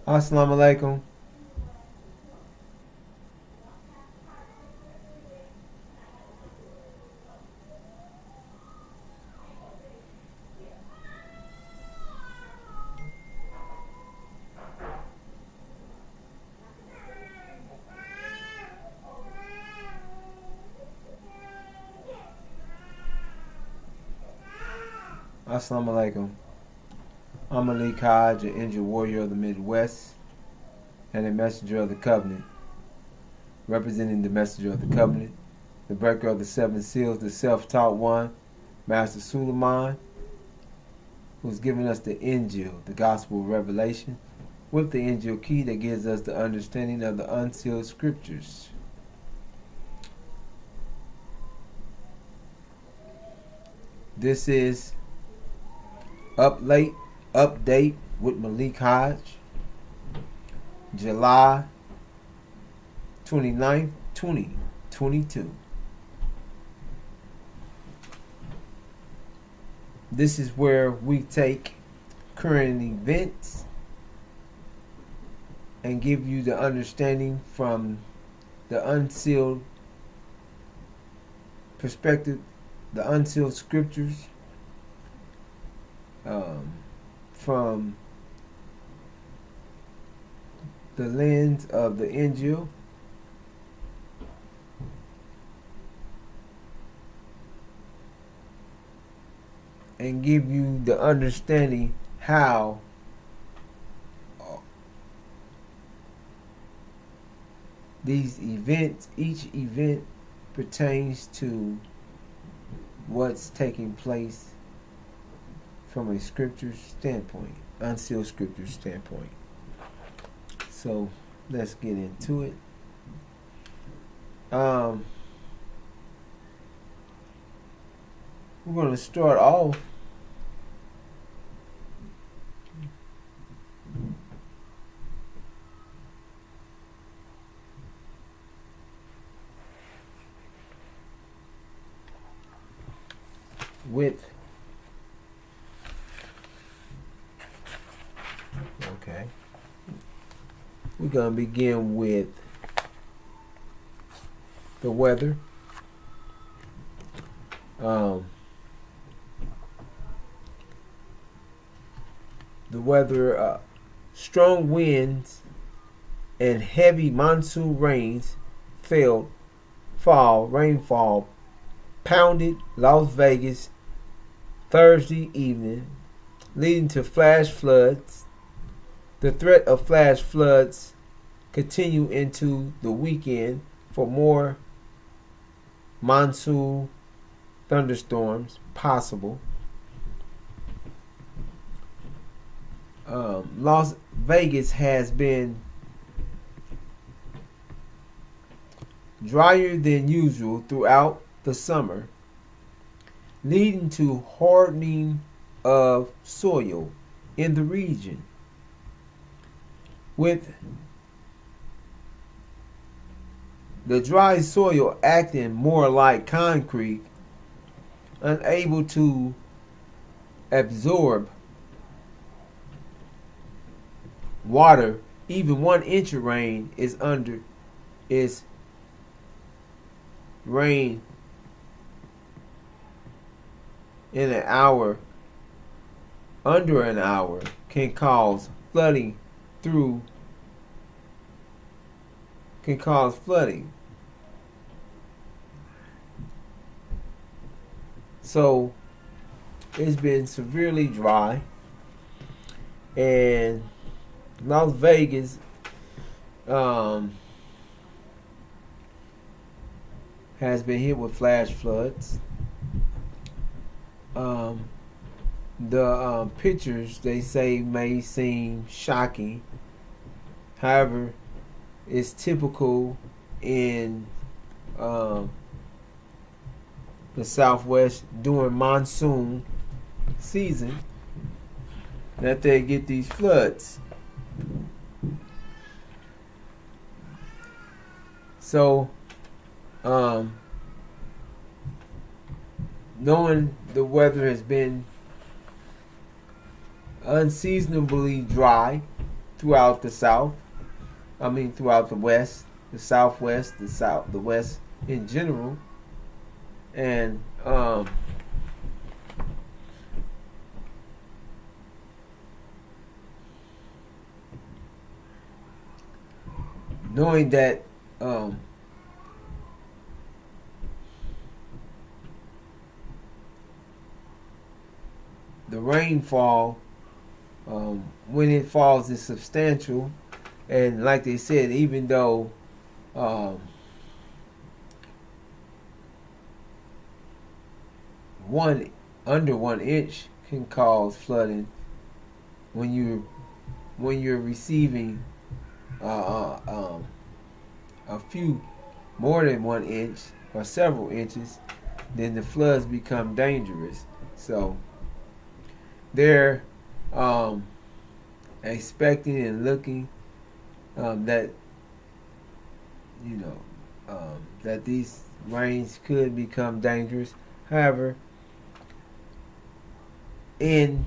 Assalamu alaikum. Assalamu alaikum. I'm Ali Kaj, an injured warrior of the Midwest and a messenger of the covenant. Representing the messenger of the covenant, the breaker of the seven seals, the self-taught one, Master Suleiman, who's given us the Injil, the gospel of revelation, with the Injil key that gives us the understanding of the unsealed scriptures. This is Update with Malik Hodge, July 29th, 2022. This is where we take current events and give you the understanding from the unsealed perspective, the unsealed scriptures, from the lens of the Injil, and give you the understanding how these events, each event pertains to what's taking place from a scripture standpoint, unsealed scripture standpoint. So let's get into it. We're going to start off with we're going to begin with the weather. The weather, strong winds and heavy monsoon rains rainfall pounded Las Vegas Thursday evening, leading to flash floods. The threat of flash floods continue into the weekend for more monsoon thunderstorms possible. Las Vegas has been drier than usual throughout the summer, leading to hardening of soil in the region, with the dry soil acting more like concrete, unable to absorb water. Even 1 inch of rain is rain in an hour, under an hour, can cause flooding So it's been severely dry, and Las Vegas has been hit with flash floods. The pictures, they say, may seem shocking. However, it's typical in the Southwest during monsoon season that they get these floods. So, knowing the weather has been unseasonably dry throughout the South. I mean, throughout the West, the Southwest, the West in general, and knowing that the rainfall, when it falls, is substantial, and like they said, even though one under 1 inch can cause flooding, when you're receiving a few more than 1 inch or several inches, then the floods become dangerous. So they're expecting and looking that that these rains could become dangerous. However, in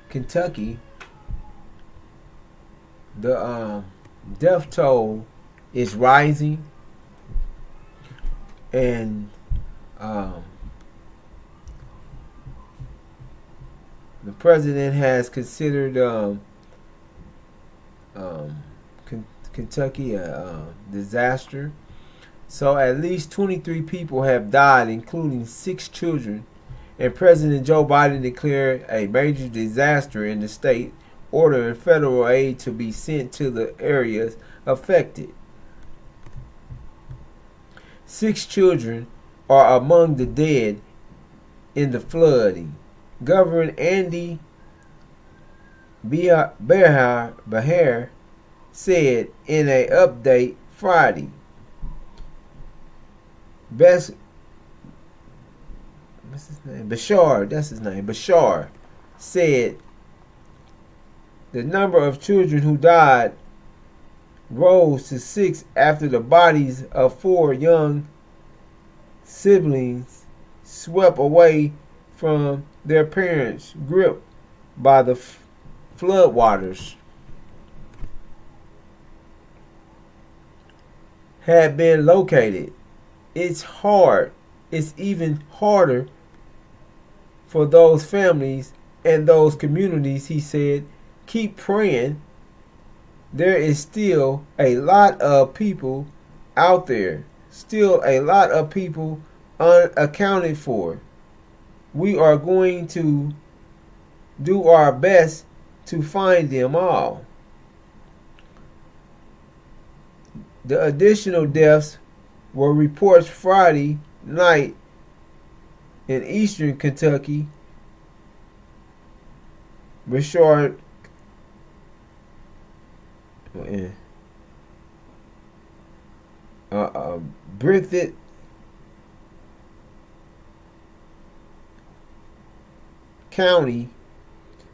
Kentucky, the death toll is rising, and the president has considered Kentucky a disaster. So at least 23 people have died, including 6 children, and President Joe Biden declared a major disaster in the state, ordering federal aid to be sent to the areas affected. 6 children are among the dead in the flooding. Governor Andy Bahar said in an update Friday. What's his name? Bashar said the number of children who died rose to 6 after the bodies of 4 young siblings swept away from their parents, gripped by the floodwaters, had been located. It's even harder for those families and those communities, he said. Keep praying. There is still a lot of people out there, still a lot of people unaccounted for. We are going to do our best to find them all. The additional deaths were reports Friday night in eastern Kentucky. Richard Breathitt County,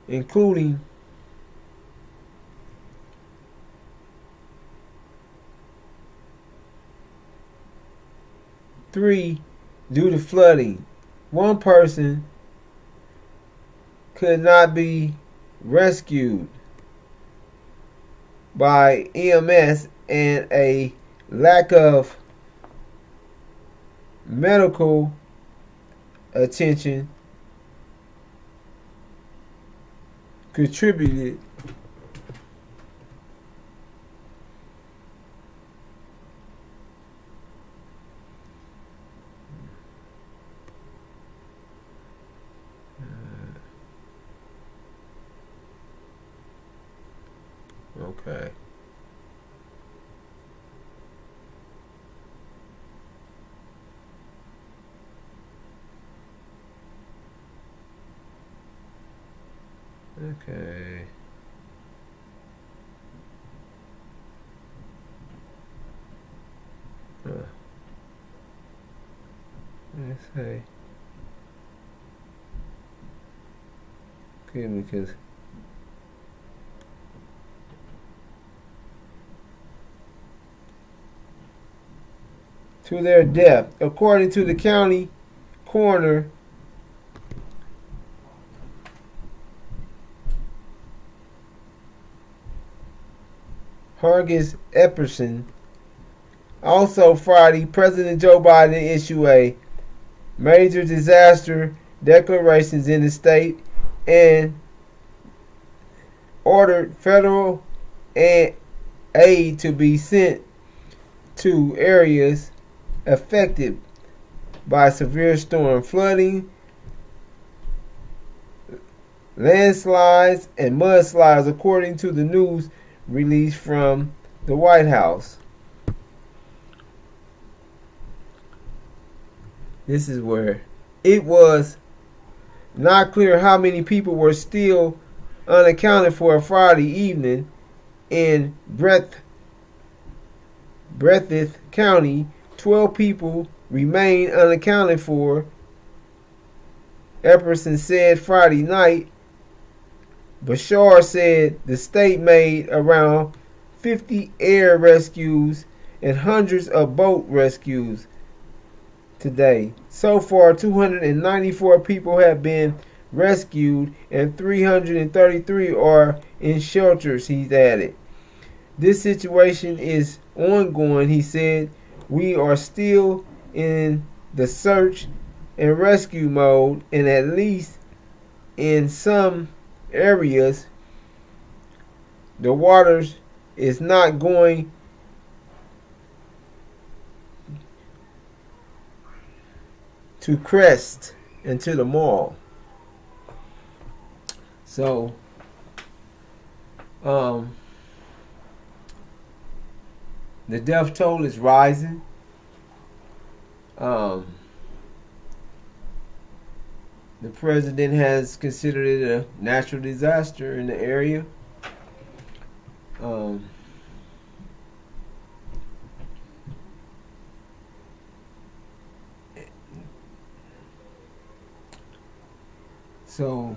including three due to flooding. One person could not be rescued by EMS, and a lack of medical attention contributed okay. Okay. Let's say. Okay, because to their death. According to the county coroner, Hargis Epperson. Also Friday, President Joe Biden issued a major disaster declarations in the state and ordered federal aid to be sent to areas affected by severe storm flooding, landslides, and mudslides, according to the news released from the White House. This is where it was not clear how many people were still unaccounted for Friday evening in Breathitt County. 12 people remain unaccounted for, Epperson said Friday night. Bashar said the state made around 50 air rescues and hundreds of boat rescues today. So far, 294 people have been rescued and 333 are in shelters, he's added. This situation is ongoing, he said. We are still in the search and rescue mode, and at least in some areas, the waters is not going to crest into the mall. So, the death toll is rising. The president has considered it a natural disaster in the area. So,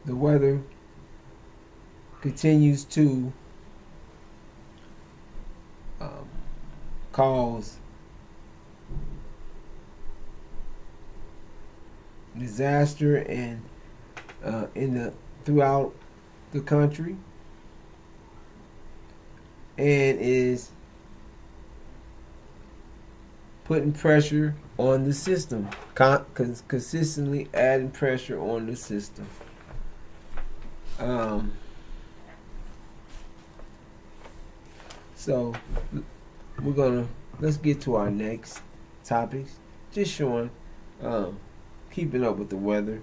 the weather continues to cause disaster and throughout the country, and is putting pressure on the system, consistently adding pressure on the system. So let's get to our next topics. Just showing, keeping up with the weather,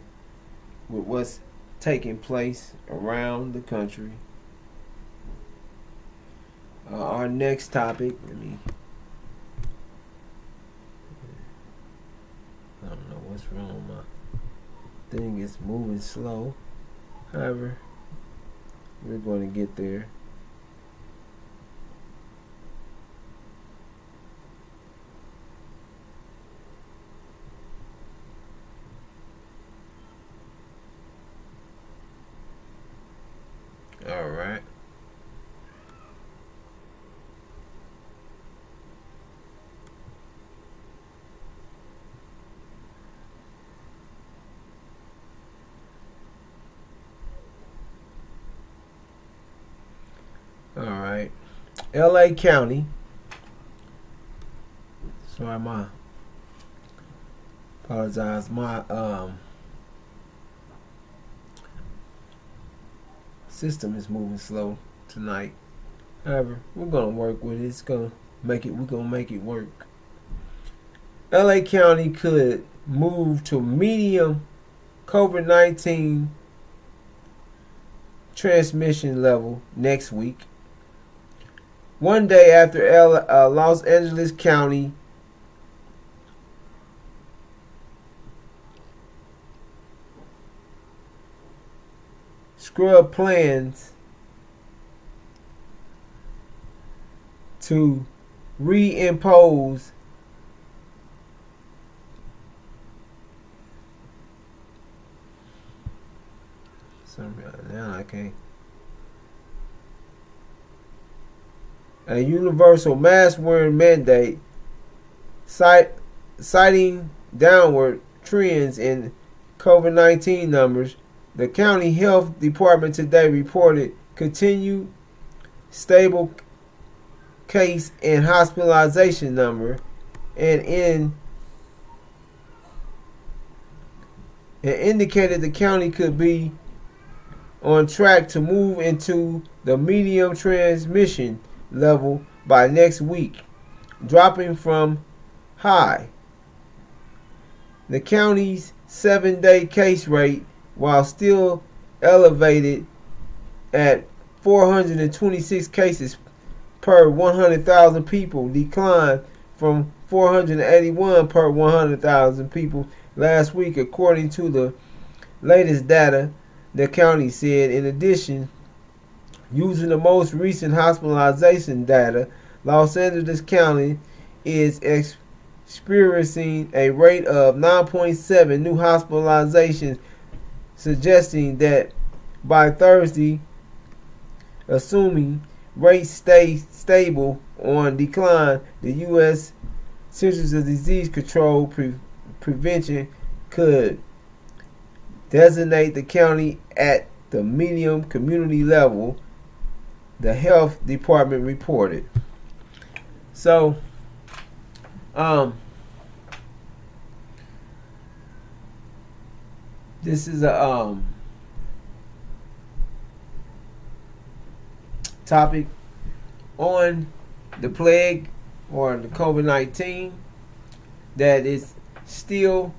with what's taking place around the country. Our next topic, I don't know what's wrong with my thing. It's moving slow. However, we're going to get there. All right. All right. LA County. Sorry, apologize. My system is moving slow tonight. However, we're gonna work with it. It's gonna make it. We're gonna make it work. LA County could move to medium COVID-19 transmission level next week, one day after Los Angeles County scrub plans to reimpose now I can't a universal mask wearing mandate, citing downward trends in COVID-19 numbers. The county health department today reported continued stable case and hospitalization number, and indicated the county could be on track to move into the medium transmission level by next week, dropping from high. The county's 7-day case rate, while still elevated at 426 cases per 100,000 people, declined from 481 per 100,000 people last week, according to the latest data. The county said, in addition, using the most recent hospitalization data, Los Angeles County is experiencing a rate of 9.7 new hospitalizations, suggesting that by Thursday, assuming rates stay stable on decline, the U.S. Centers of Disease Control Prevention could designate the county at the medium community level, the health department reported. So, this is a topic on the plague or the COVID-19 that is still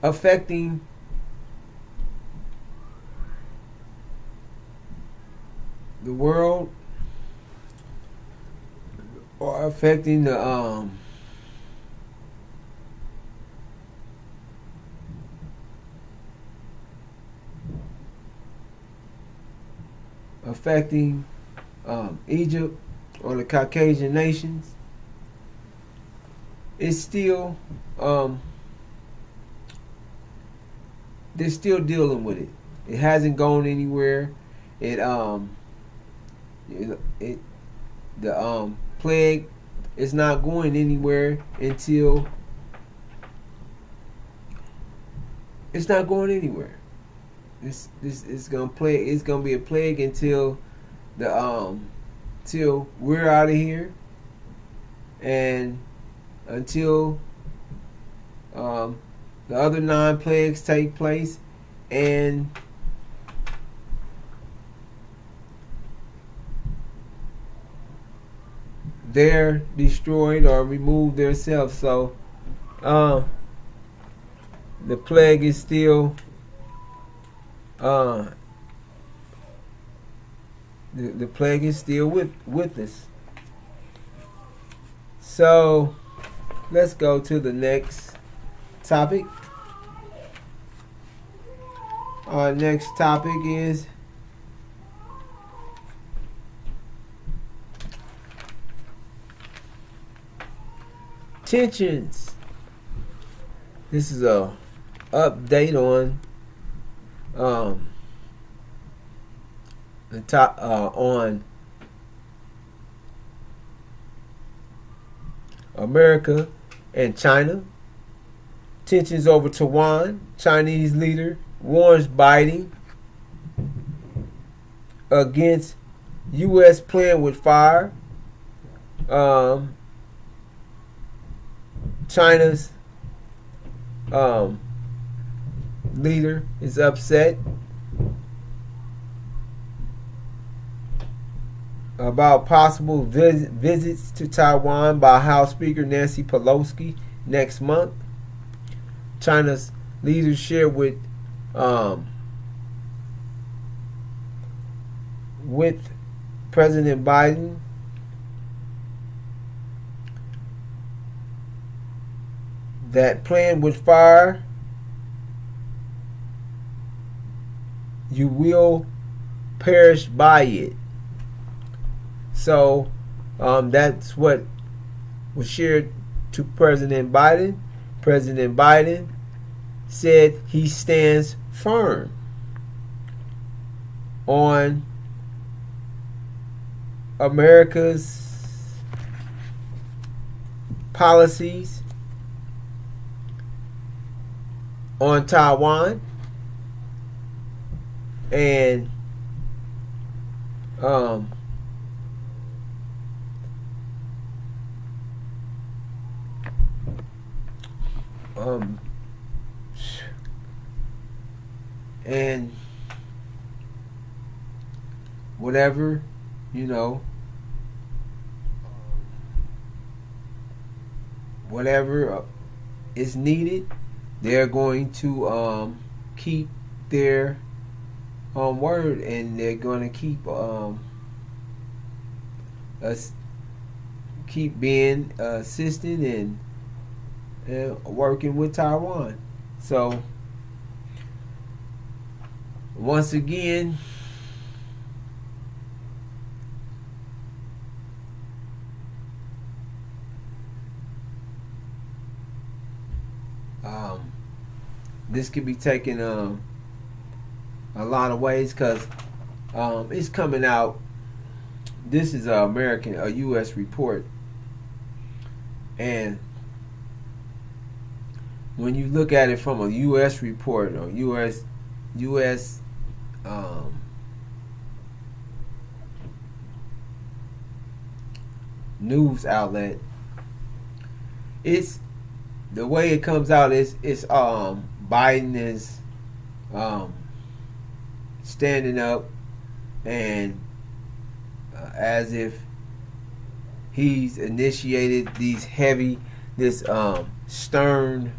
affecting the world, or affecting the Egypt or the Caucasian nations. It's still they're still dealing with it. It hasn't gone anywhere. The plague is not going anywhere until it's not going anywhere. This is gonna play. It's gonna be a plague until till we're out of here, and until the other 9 plagues take place, and they're destroyed or remove themselves. So the plague is still the plague is still with us. So let's go to the next topic. Our next topic is tensions. This is a update on the top on America and China. Tensions over Taiwan. Chinese leader warns Biden against U.S. plan with fire. China's leader is upset about possible visits to Taiwan by House Speaker Nancy Pelosi next month. China's leaders shared with President Biden that plan with fire, you will perish by it. So that's what was shared to President Biden. President Biden said he stands firm on America's policies on Taiwan, and and whatever, you know, whatever is needed, they're going to keep their word, and they're going to keep us keep being assistant and working with Taiwan. So once again, this could be taken a lot of ways, because it's coming out. This is a U.S. report, and when you look at it from a U.S. report or U.S. News outlet, it's the way it comes out is Biden is standing up and as if he's initiated this stern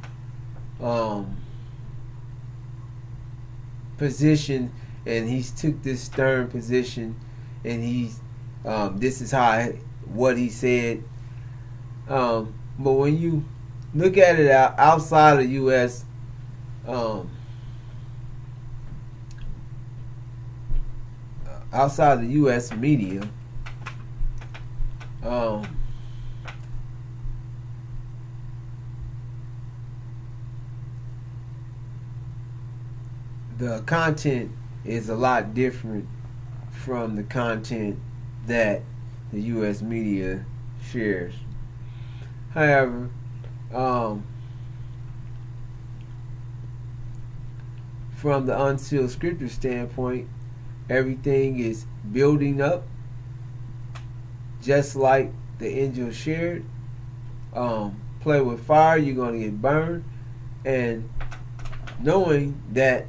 position, and he's took this stern position, and he's this is what he said. But when you look at it outside of U.S. Outside the U.S. media, the content is a lot different from the content that the U.S. media shares. However, from the unsealed scripture standpoint, everything is building up, just like the angel shared. Play with fire, you're going to get burned. And knowing that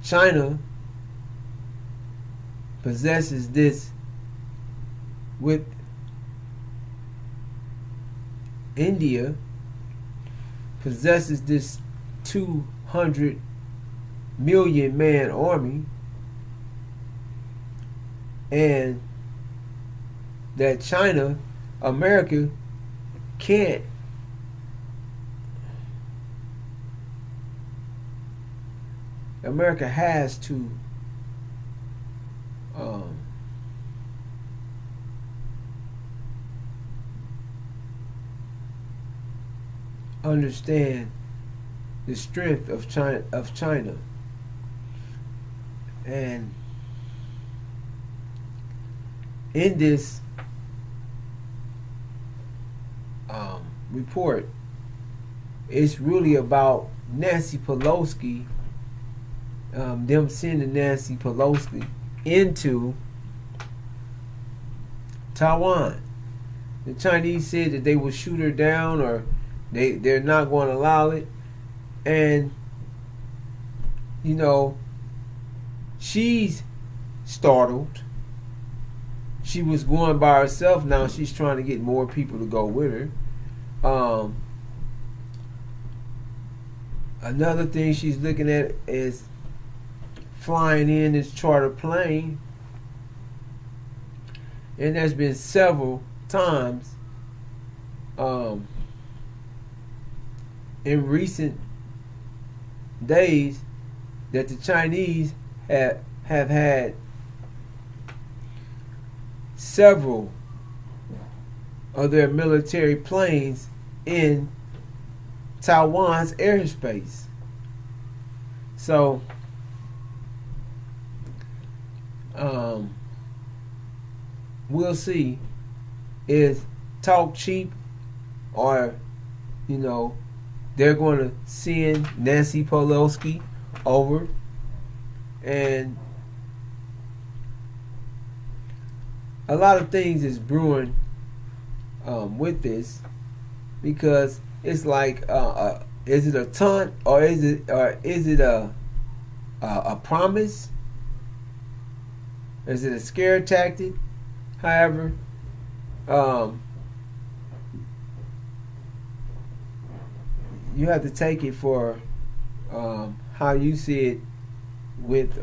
China possesses this with India, possesses this 200 million man army, and that America can't America has to understand the strength of China, and in this report, it's really about Nancy Pelosi, them sending Nancy Pelosi into Taiwan. The Chinese said that they would shoot her down, or they're not going to allow it. And you know, she's startled. She was going by herself. Now she's trying to get more people to go with her. Another thing she's looking at is flying in this charter plane. And there's been several times in recent days that the Chinese have had several of their military planes in Taiwan's airspace. So, we'll see. Is talk cheap, or they're going to send Nancy Pelosi over, and a lot of things is brewing with this, because it's like, is it a taunt, or is it a promise? Is it a scare tactic? However, you have to take it for how you see it with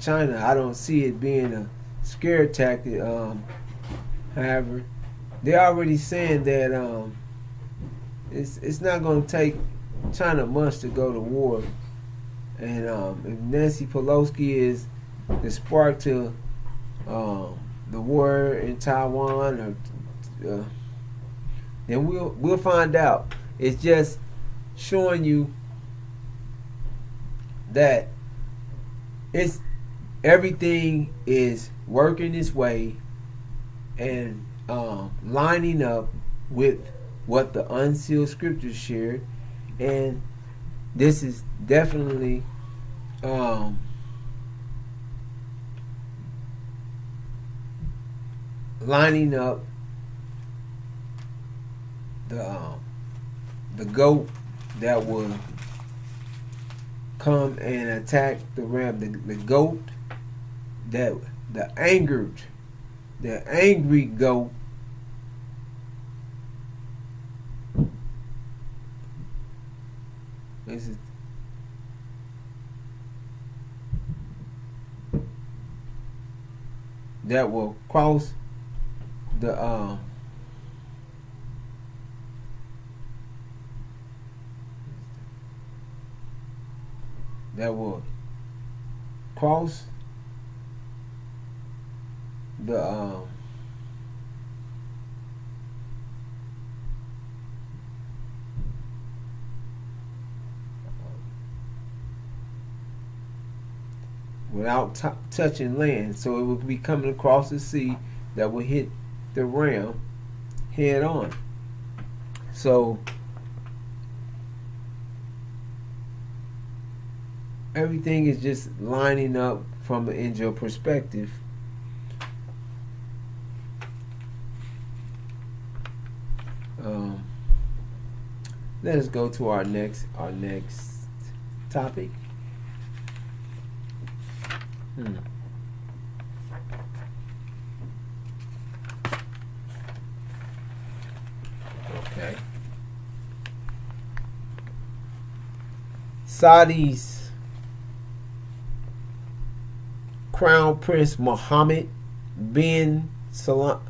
China. I don't see it being a scare tactic. However, they're already saying that it's not going to take China much to go to war. And if Nancy Pelosi is the spark to the war in Taiwan, or then we'll find out. It's just showing you that everything is working its way and lining up with what the unsealed scriptures shared, and this is definitely lining up the goat that will come and attack the ram. The goat that the angry goat that will cross the that will cross the without touching land. So it will be coming across the sea that will hit the ram head on. So everything is just lining up from an angel perspective. Let us go to our next topic. Okay. Saudi's Crown Prince Mohammed bin Salman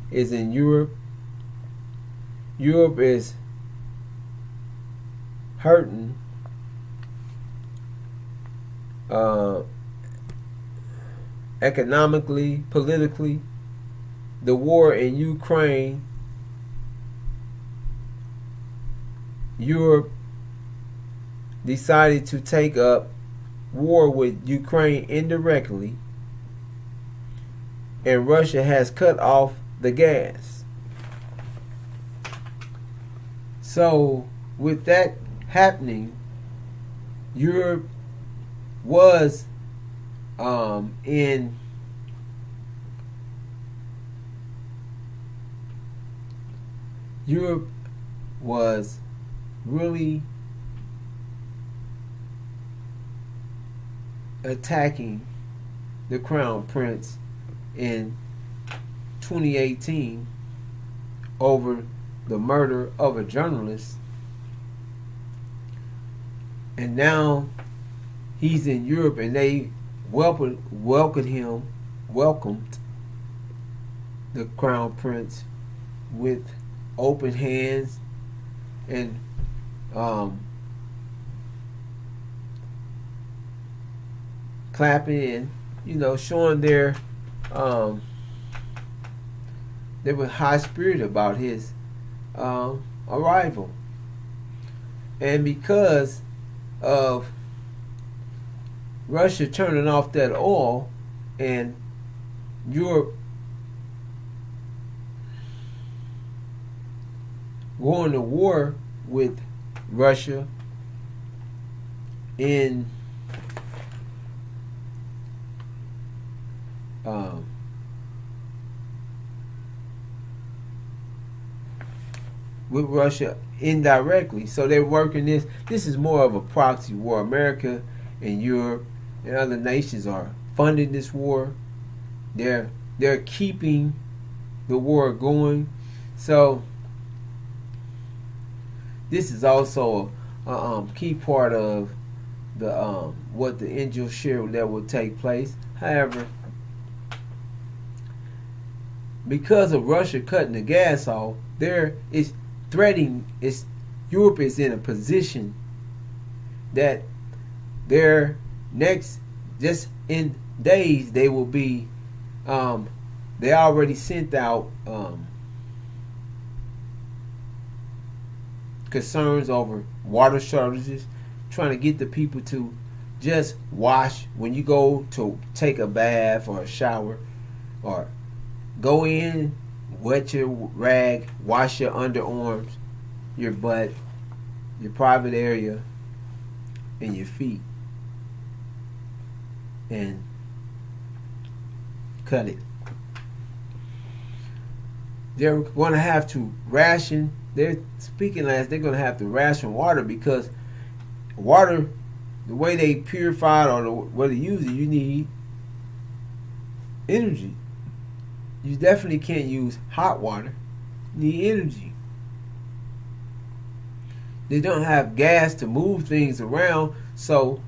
is in Europe. Europe is hurting economically, politically. The war in Ukraine, Europe decided to take up war with Ukraine indirectly, and Russia has cut off the gas. So with that happening, Europe was Europe was really attacking the Crown Prince in 2018 over the murder of a journalist, and now he's in Europe, and they welcomed the crown prince with open hands and clapping and showing they were high spirited about his arrival. And because of Russia turning off that oil and Europe going to war with Russia in with Russia indirectly. So they're working this. This is more of a proxy war. America and Europe and other nations are funding this war. They're keeping the war going. So this is also a key part of the what the angel shared that will take place. However, because of Russia cutting the gas off, there is threatening. Europe is in a position that their next, just in days, they will be. They already sent out concerns over water shortages, trying to get the people to just wash when you go to take a bath or a shower, or go in, wet your rag, wash your underarms, your butt, your private area, and your feet, and cut it. They're going to have to ration. They're speaking as they're going to have to ration water, because water, the way they purify it or the way they use it, you need energy. You definitely can't use hot water. You need energy. They don't have gas to move things around, so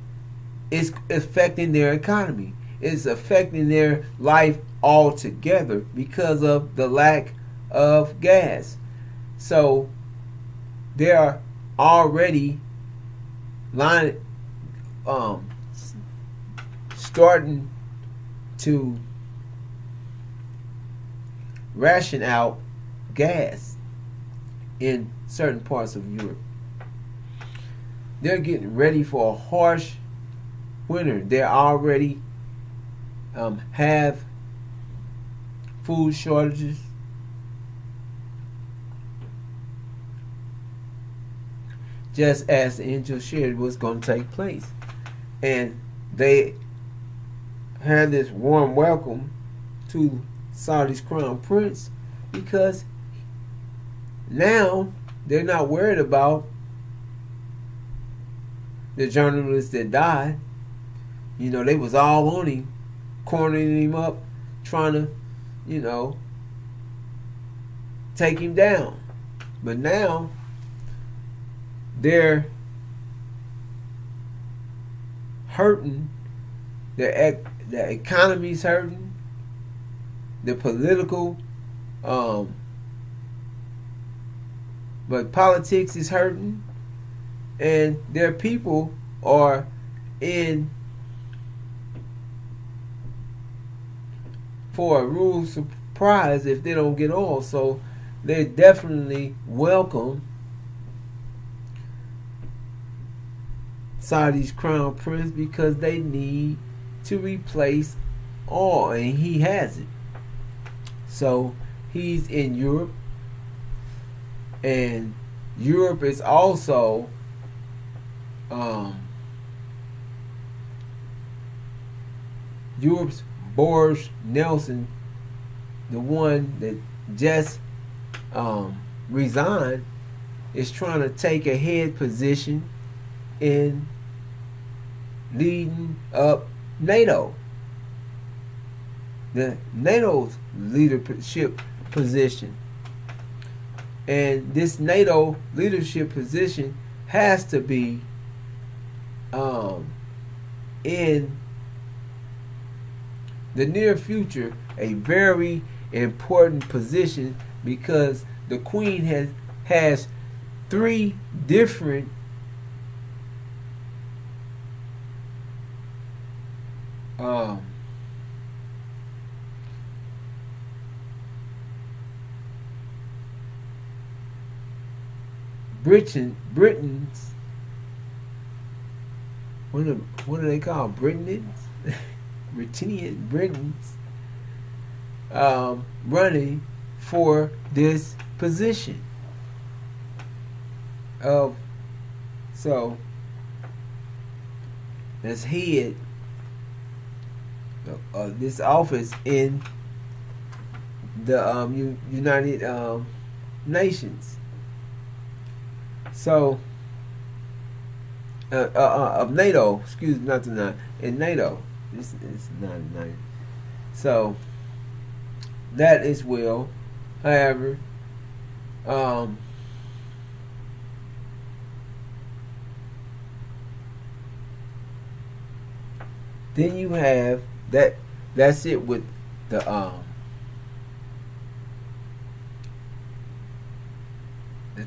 it's affecting their economy. It's affecting their life altogether because of the lack of gas. So they are already starting to ration out gas in certain parts of Europe. They're getting ready for a harsh winter. They already have food shortages. Just as the angel shared was going to take place. And they had this warm welcome to Saudi's crown prince, because now they're not worried about the journalist that died. They was all on him, cornering him up, trying to, take him down. But now they're hurting. The economy's hurting. The political, but politics is hurting, and their people are in for a real surprise if they don't get off. So they definitely welcome Saudi's crown prince, because they need to replace oil, and he has it. So he's in Europe, and Europe is also Europe's Boris Nelson, the one that just resigned, is trying to take a head position in leading up NATO. The NATO's leadership position. And this NATO leadership position has to be in the near future a very important position because the queen has three different Britain's what do they call Britons? Britons running for this position of so let's head this office in the United Nations. So of NATO, excuse me, not tonight, in NATO. This is not nice. So that as well. However, then you have that. That's it with the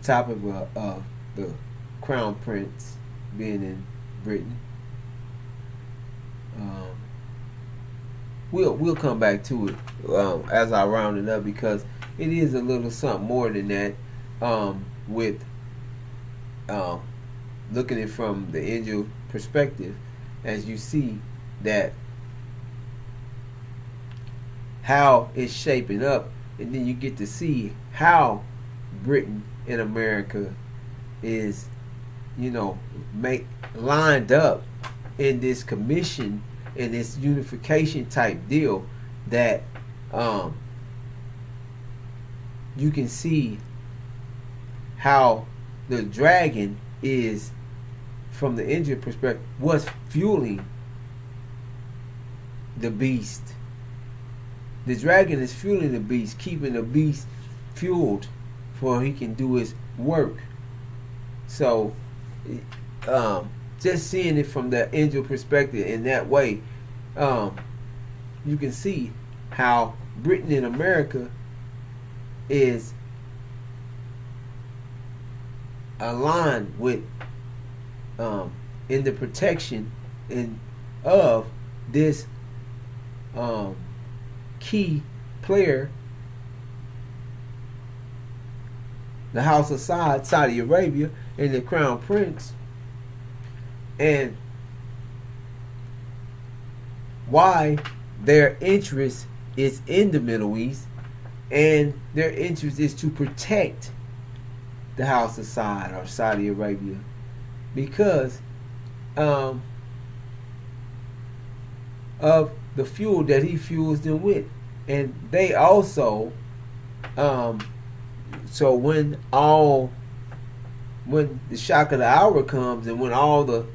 topic of the Crown Prince being in Britain. We'll come back to it as I round it up because it is a little something more than that. With looking at it from the angel perspective, as you see that how it's shaping up, and then you get to see how Britain and America is, lined up in this commission in this unification type deal that you can see how the dragon is, from the engine perspective, what's fueling the beast. The dragon is fueling the beast, keeping the beast fueled for he can do his work. So just seeing it from the angel perspective in that way, you can see how Britain and America is aligned with in the protection of this key player, the House of Saud, Saudi Arabia, and the Crown Prince, and why their interest is in the Middle East, and their interest is to protect the House of Saud or Saudi Arabia because of the fuel that he fuels them with. And they also so when the shock of the hour comes, and when all the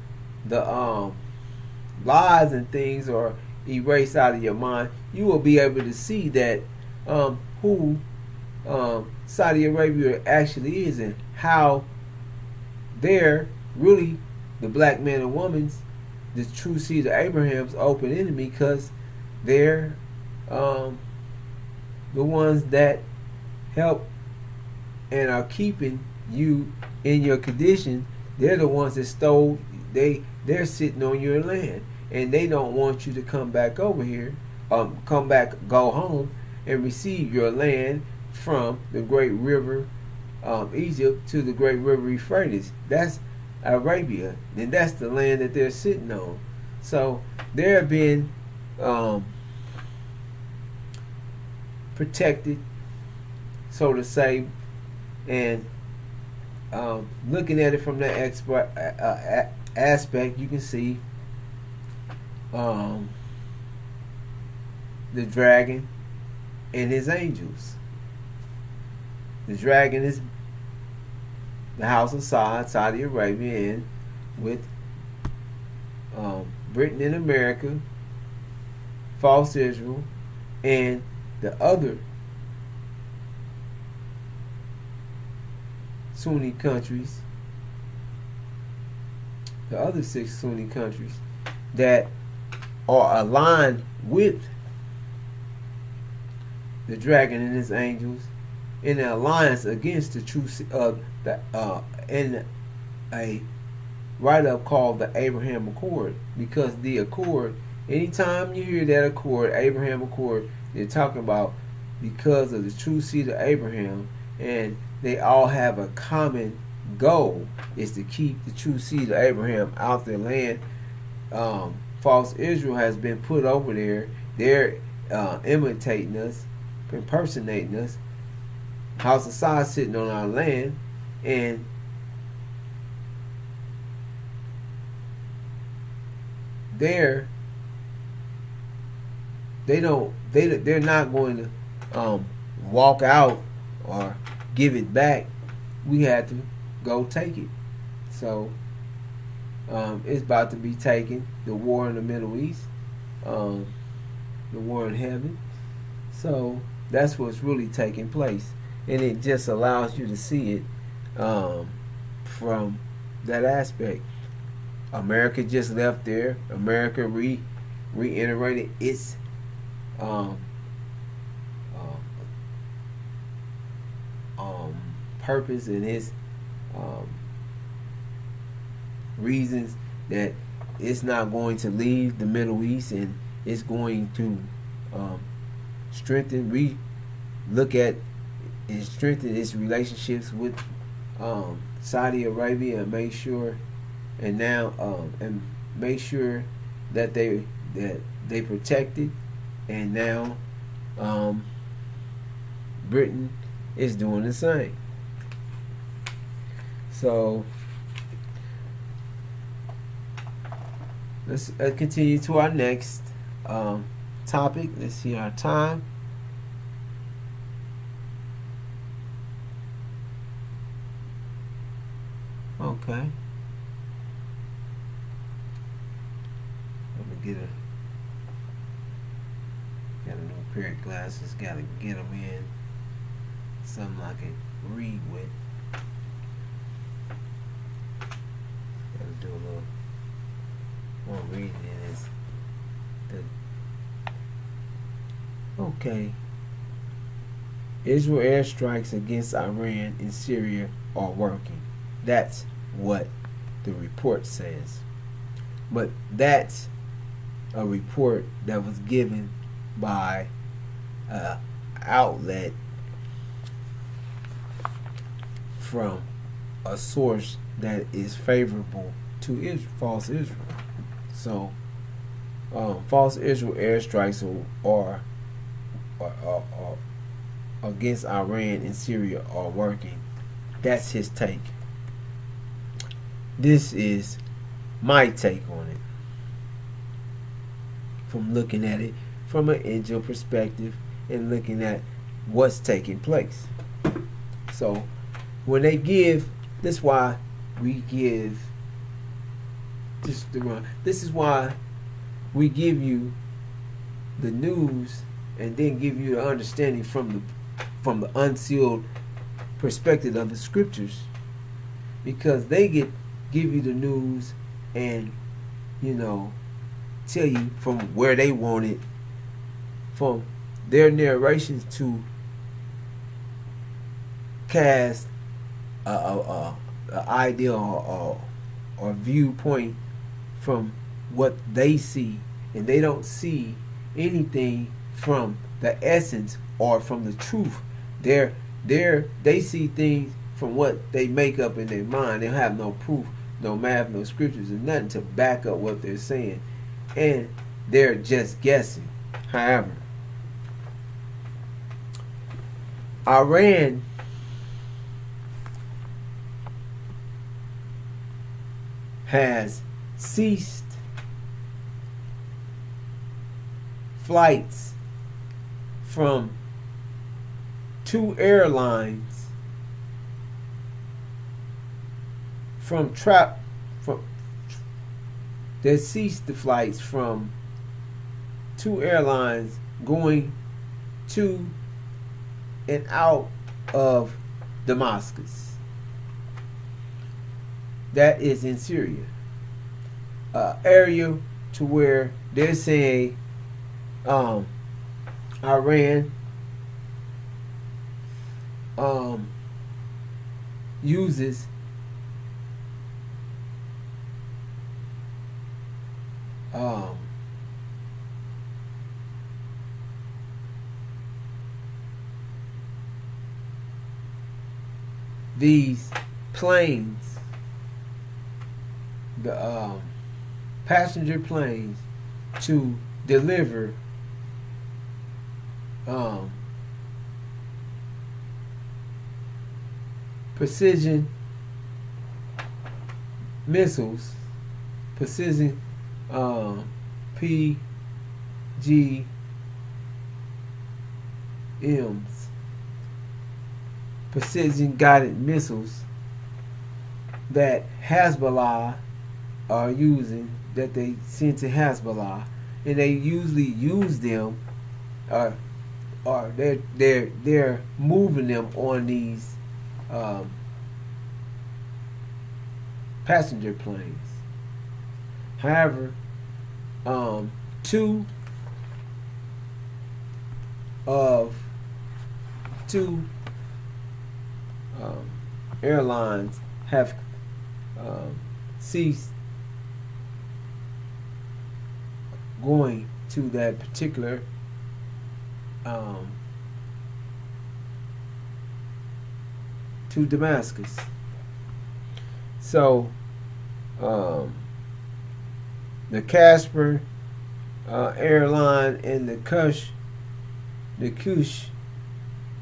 lies and things are erased out of your mind, you will be able to see that who Saudi Arabia actually is, and how they're really the black man and woman's, the true seed of Abraham's open enemy, because they're the ones that help and are keeping you in your condition. They're the ones that stole. They're sitting on your land, and they don't want you to come back over here, go home and receive your land from the great river Egypt to the great river Euphrates. That's Arabia, and that's the land that they're sitting on. So they're being protected, so to say, and looking at it from that aspect, you can see the dragon and his angels. The dragon is the House of Saud, Saudi Arabia, and with Britain and America, false Israel, and the other Sunni countries, the other 6 Sunni countries that are aligned with the dragon and his angels, in an alliance against the true in a write-up called the Abraham Accord, because the Accord, anytime you hear that Accord, Abraham Accord, they're talking about because of the true seed of Abraham, and they all have a common goal, is to keep the true seed of Abraham out their land. False Israel has been put over there. They're imitating us, impersonating us. House of Sod sitting on our land, and they're not going to walk out or give it back. We had to go take it. So it's about to be taken. The war in the Middle East, the war in heaven. So that's what's really taking place, and it just allows you to see it from that aspect. America just left there. America reiterated its purpose and its reasons that it's not going to leave the Middle East, and it's going to look at and strengthen its relationships with Saudi Arabia, and make sure that they protect it. And now Britain is doing the same. So let's continue to our next topic. Let's see our time. Okay. Got a new pair of glasses. Gotta get them in. Something I can read with. Gotta do a little more reading in this. Okay. Israel airstrikes against Iran and Syria are working. That's what the report says. But that's a report that was given by an outlet from a source that is favorable to Israel, false Israel. So, false Israel airstrikes are against Iran and Syria are working. That's his take. This is my take on it, from looking at it from an angel perspective and looking at what's taking place. So when they give, this is why we give this is why we give you the news and then give you the understanding from the unsealed perspective of the scriptures, because they give you the news and tell you from where they want it, from their narrations, to cast a idea or viewpoint from what they see, and they don't see anything from the essence or from the truth. They see things from what they make up in their mind. They have no proof, no math, no scriptures, and nothing to back up what they're saying, and they're just guessing. However, Iran has ceased flights from 2 airlines they ceased the flights from 2 airlines going to and out of Damascus. That is in Syria. Area to where they're saying Iran uses these planes, the passenger planes, to deliver precision missiles, precision PGMs, precision guided missiles that Hezbollah are using, that they send to Hezbollah, and they usually use them, or they're moving them on these passenger planes. However, two airlines have ceased going to that particular to Damascus. So the Casper airline and the Kush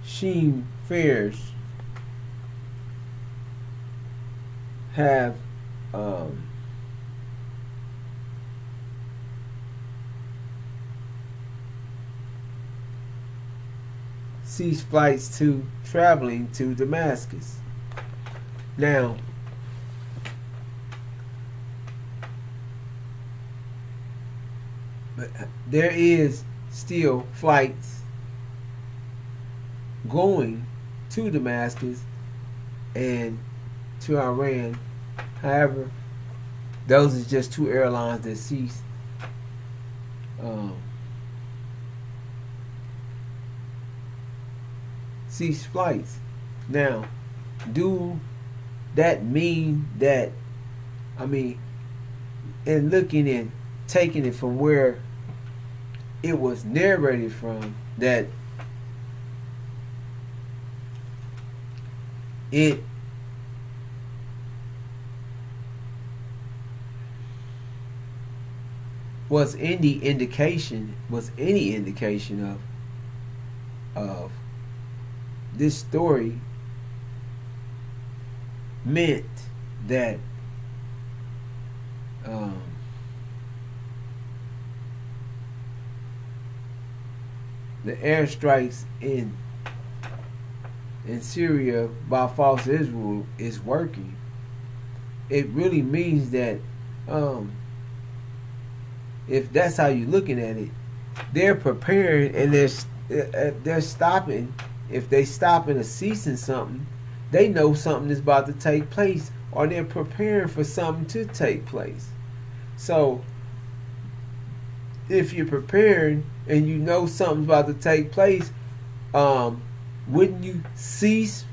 Sheem fares have ceased flights to traveling to Damascus. Now, but there is still flights going to Damascus and to Iran. However, those are just two airlines that ceased flights. Now, do that mean that, in looking and taking it from where it was narrated from, that it was any indication of this story meant that the airstrikes in Syria by false Israel is working. It really means that if that's how you're looking at it, they're preparing and they're stopping. If they stop and are ceasing something, they know something is about to take place, or they're preparing for something to take place. So if you're preparing and you know something's about to take place, wouldn't you cease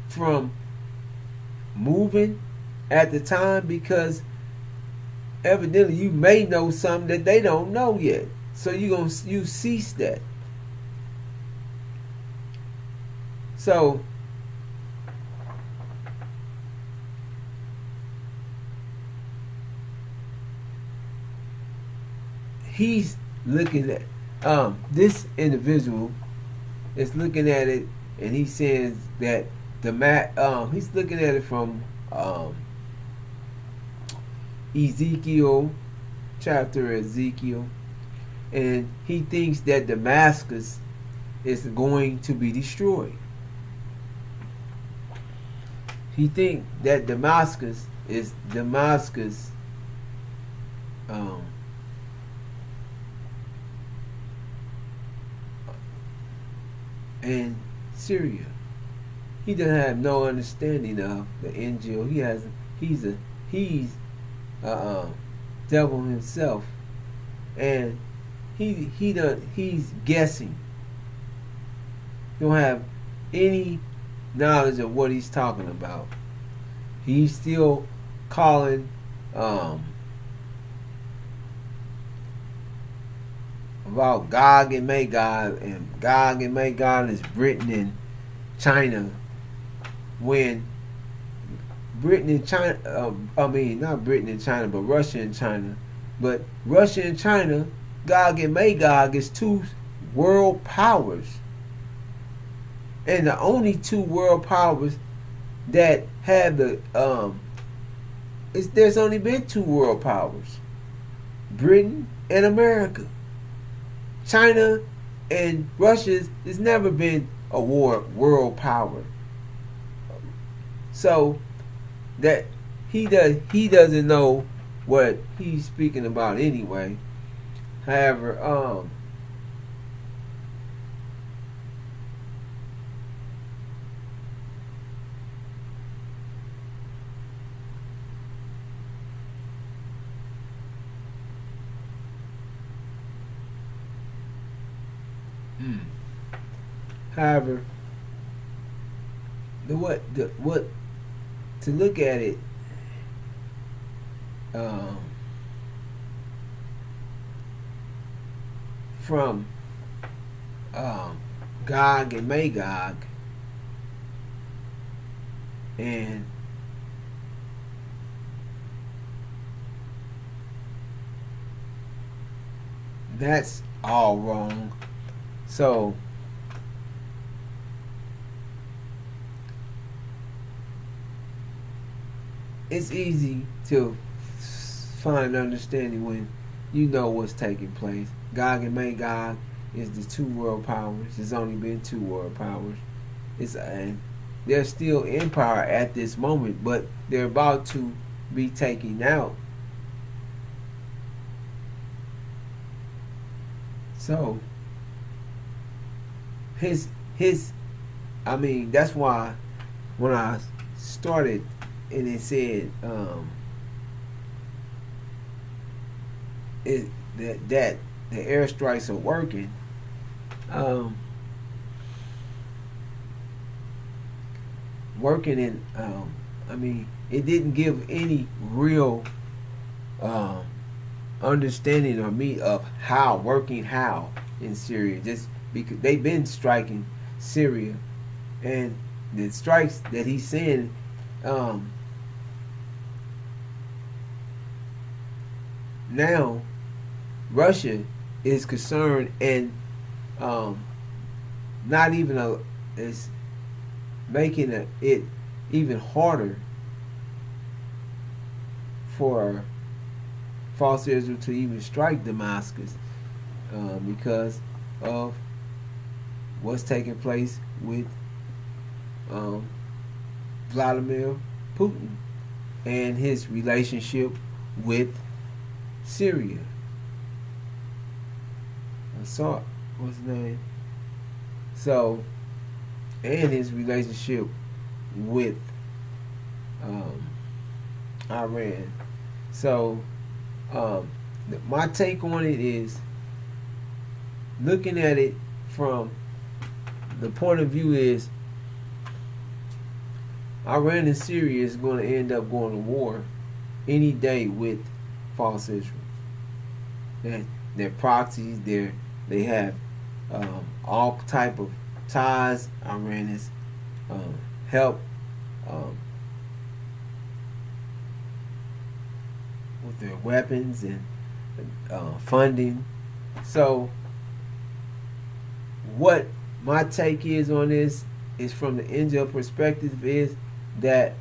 from moving at the time? Because evidently you may know something that they don't know yet. So you cease that. So he's looking at this individual is looking at it, and he's saying that he's looking at it from Ezekiel, chapter Ezekiel, and he thinks that Damascus is going to be destroyed. He thinks that Damascus and Syria. He doesn't have no understanding of the Injil. He's devil himself, and he's guessing. Don't have any knowledge of what he's talking about. He's still calling about Gog and Magog, and Gog and Magog is Britain and China. When Britain and China, not Britain and China, but Russia and China. But Russia and China, Gog and Magog is two world powers. And the only two world powers that have there's only been two world powers. Britain and America. China and Russia has never been a world power. So that he doesn't know what he's speaking about anyway. However, however, what to look at it, from Gog and Magog, and that's all wrong. So it's easy to find understanding when you know what's taking place. Gog and Magog is the two world powers. There's only been two world powers. And they're still in power at this moment, but they're about to be taken out. So that's why when I started and it said that the airstrikes are working, it didn't give any real understanding or me of how in Syria, just because they've been striking Syria, and the strikes that he's saying, now Russia is concerned, and not even is making it even harder for false Israel to even strike Damascus, because of what's taking place with Vladimir Putin and his relationship with Syria. Assad, what's his name? So, and his relationship with Iran. So, my take on it is looking at it from the point of view is Iran and Syria is going to end up going to war any day with false Israel. They're proxies. They have all type of ties. Iran is help with their weapons and funding. So what my take is on this is, from the Intel perspective, is that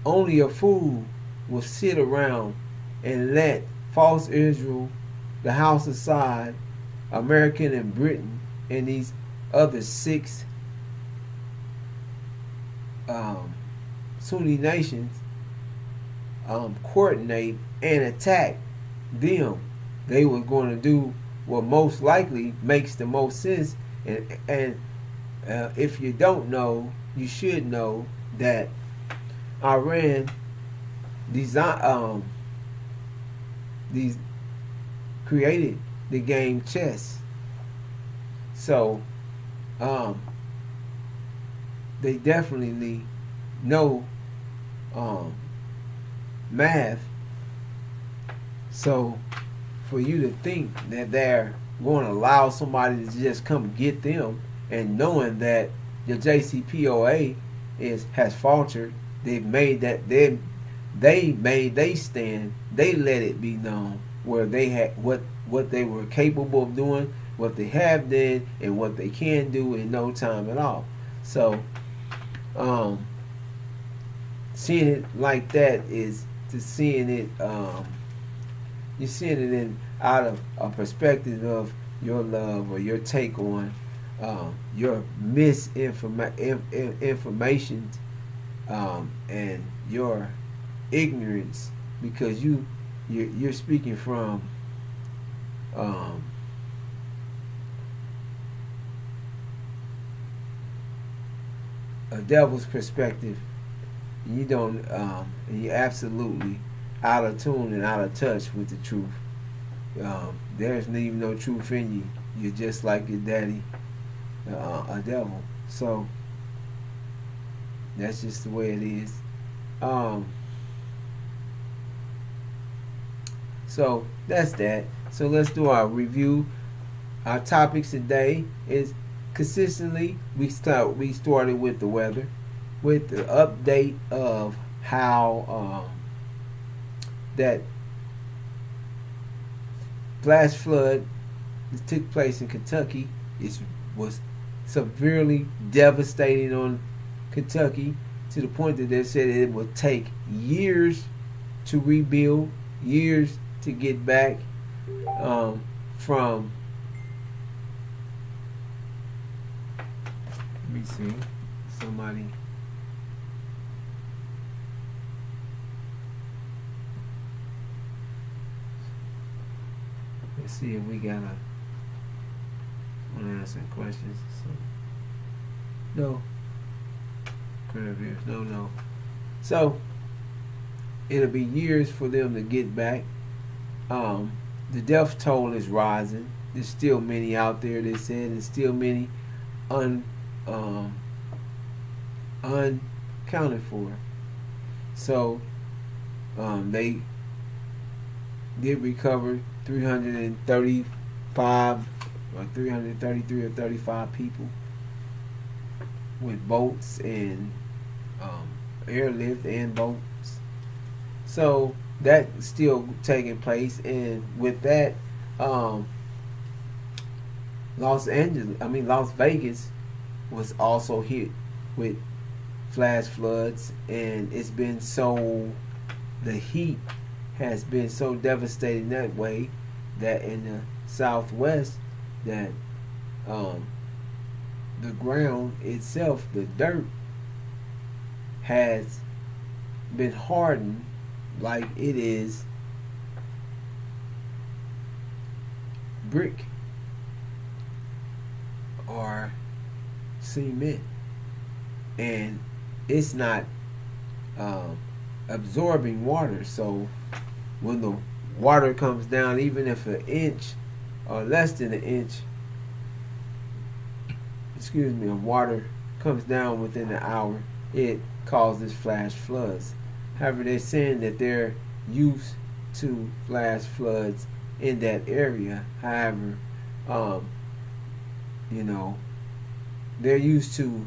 only a fool will sit around and let false Israel, the House Assad, American and Britain, and these other 6 Sunni nations coordinate and attack them. They were going to do what most likely makes the most sense, and if you don't know, you should know that Iran created the game chess. So they definitely know math. So for you to think that they're going to allow somebody to just come get them, and knowing that your JCPOA has faltered, they've made that they made they stand, they let it be known where they had what they were capable of doing, what they have done, and what they can do in no time at all. So seeing it like that is to seeing it you're seeing it in out of a perspective of your love or your take on your misinformation and your ignorance, because you're speaking from a devil's perspective. You don't and you're absolutely out of tune and out of touch with the truth. There's even no truth in you. You're just like your daddy, a devil. So that's just the way it is. So that's that. So let's do our review. Our topics today is consistently we started with the weather, with the update of how that flash flood that took place in Kentucky was severely devastating on Kentucky, to the point that they said it would take years to rebuild, years to get back from. Let me see. Somebody. Let's see if we got want to ask some questions. So, no. Current affairs. No. So it'll be years for them to get back. The death toll is rising. There's still many out there. They said there's still many uncounted for. So they did recover 335 or 333 or 35 people with boats and airlift and boats. So that's still taking place, and with that, Las Vegas was also hit with flash floods, and it's been so, the heat has been so devastating that way, that in the Southwest, that the ground itself, the dirt, has been hardened like it is brick or cement, and it's not absorbing water. So when the water comes down, even if an inch or less than an inch, of water comes down within an hour, it causes flash floods. However, they're saying that they're used to flash floods in that area. However, they're used to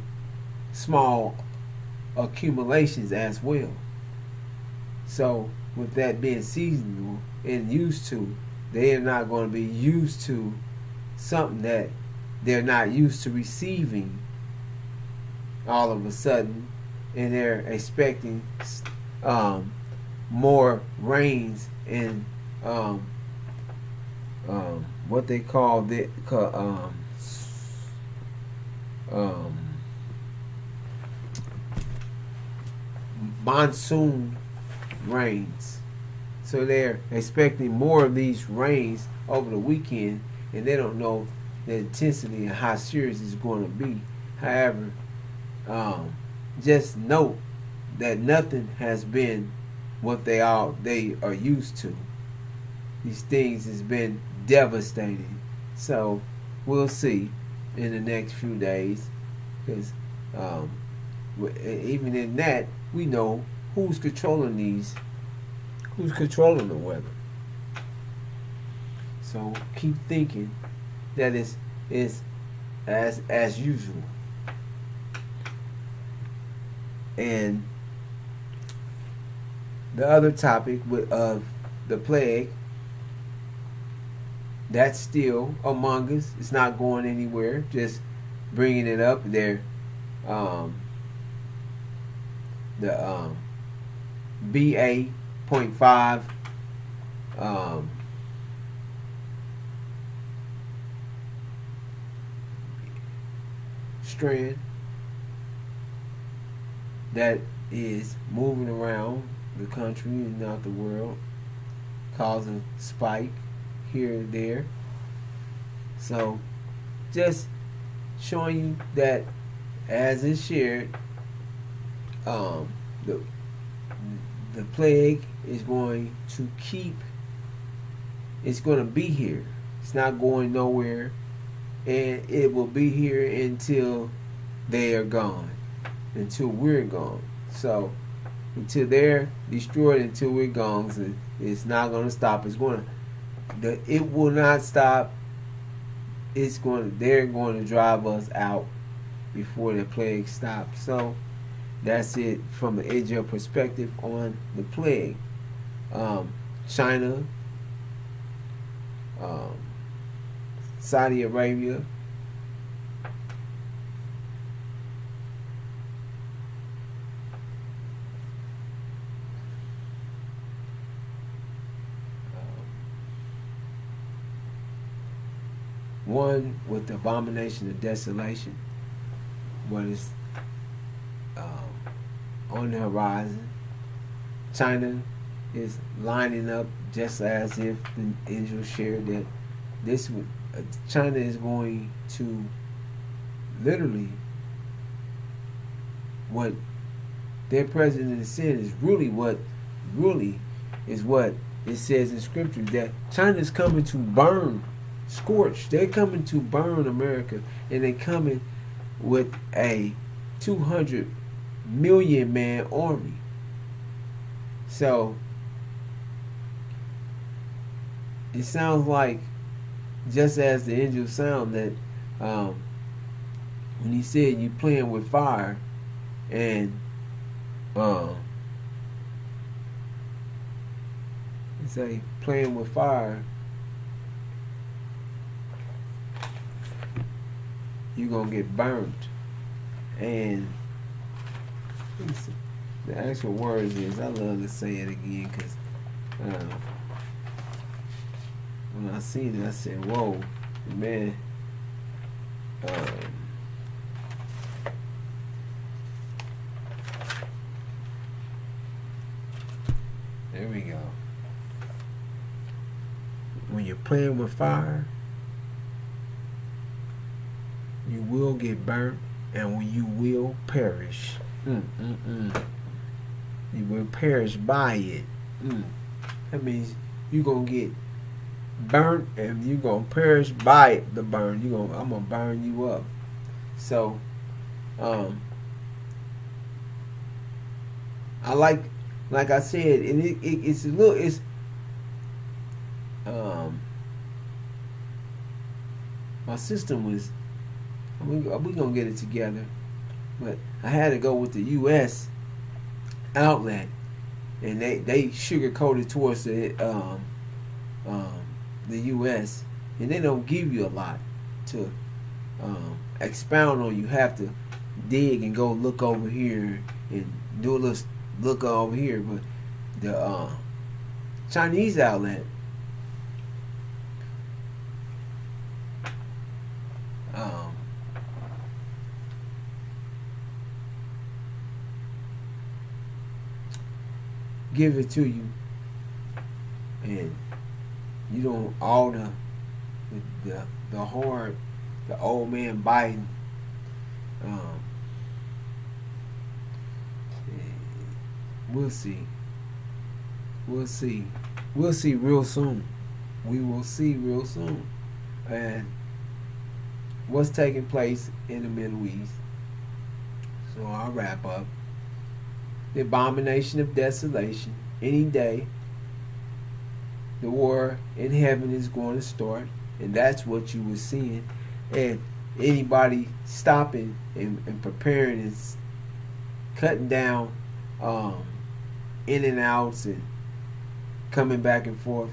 small accumulations as well. So with that being seasonal and used to, they are not going to be used to something that they're not used to receiving all of a sudden, and they're expecting more rains and what they call the monsoon rains. So they're expecting more of these rains over the weekend, and they don't know the intensity and how serious it's going to be. However, just note that nothing has been what they are used to. These things has been devastating. So we'll see in the next few days, because Even in that, we know who's controlling who's controlling the weather. So keep thinking that it's as usual. And the other topic of the plague, that's still among us. It's not going anywhere. Just bringing it up. There, the BA.5 strand that is moving around the country and out the world, causing spike here and there. So just showing you that as it's shared, the plague is going to it's going to be here. It's not going nowhere, and it will be here until they are gone, until we're gone. So until they're destroyed, until we're gone, so it's not going to stop. It will not stop. They're going to drive us out before the plague stops. So that's it from the Israel perspective on the plague. China, Saudi Arabia, one with the abomination of desolation, what is on the horizon. China is lining up just as if the angel shared that China is going to literally, what their president is saying is really what it says in scripture, that China is coming to burn, scorch. They're coming to burn America, and they're coming with a 200 million man army. So it sounds like, just as the angel sound, that when he said you playing with fire, and say playing with fire, you're gonna get burnt. And the actual words is, I love to say it again, because when I seen it, I said, whoa, man. There we go. When you're playing with fire, you will get burnt, and when you will perish. You will perish by it. That means you're going to get burnt, and you're going to perish by it, the burn. I'm going to burn you up. So, I like I said, and it's a little, my system was, we're going to get it together, but I had to go with the U.S. outlet, and they sugarcoated towards the U.S., and they don't give you a lot to expound on. You have to dig and go look over here and do a little look over here. But the Chinese outlet, give it to you, and you don't, all the hard, the old man Biden, we'll see real soon. We will see real soon, and what's taking place in the Middle East. So I'll wrap up. The abomination of desolation. Any day, the war in heaven is going to start, and that's what you were seeing. And anybody stopping and preparing and cutting down in and outs and coming back and forth,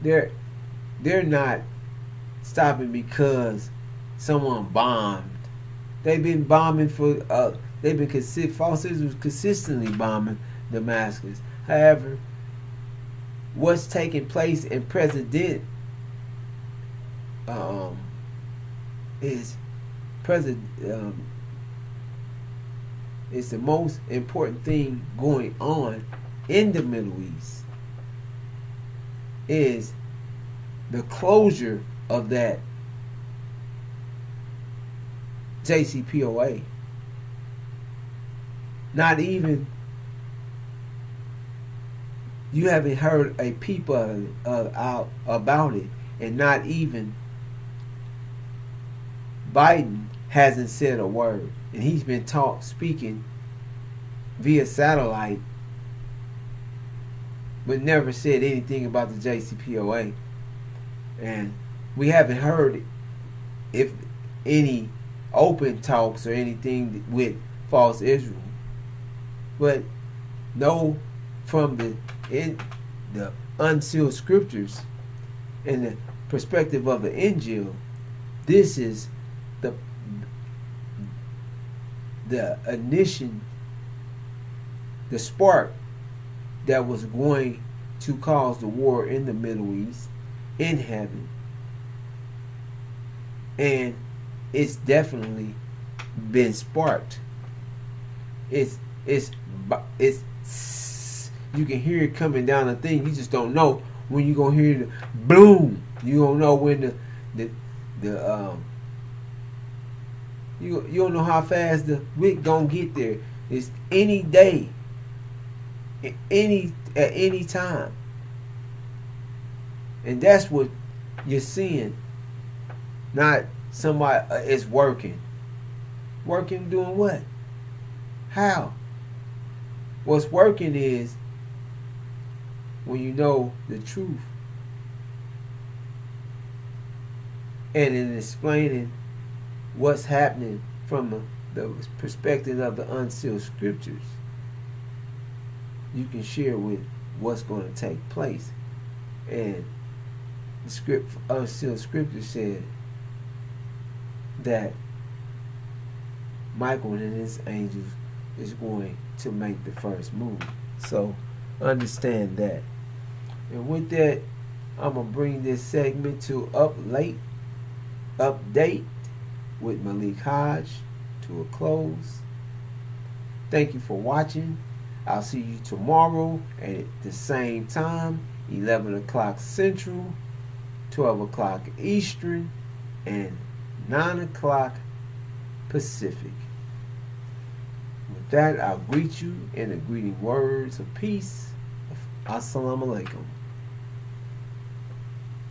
they're not stopping because someone bombed. They've been bombing for false Israel consistently bombing Damascus. However, what's taking place in present is is the most important thing going on in the Middle East is the closure of that JCPOA. Not even, you haven't heard a peep out about it, and not even Biden hasn't said a word, and he's been speaking via satellite, but never said anything about the JCPOA. And we haven't heard if any open talks or anything with false Israel. But know from the unsealed scriptures and the perspective of the Injil, this is the ignition, the spark that was going to cause the war in the Middle East, in heaven. And it's definitely been sparked. It's you can hear it coming down the thing. You just don't know when you're gonna hear the boom. You don't know when you don't know how fast the wick gonna get there. It's any day, at any time, and that's what you're seeing. Not somebody is working doing what? How? What's working is when you know the truth, and in explaining what's happening from the perspective of the unsealed scriptures, you can share with what's going to take place. And the unsealed scripture said that Michael and his angels is going to make the first move. So understand that. And with that, I'm going to bring this segment to update with Malik Hodge to a close. Thank you for watching. I'll see you tomorrow at the same time, 11 o'clock Central, 12 o'clock Eastern, and 9 o'clock Pacific. With that, I'll greet you in the greeting words of peace. Assalamu alaikum.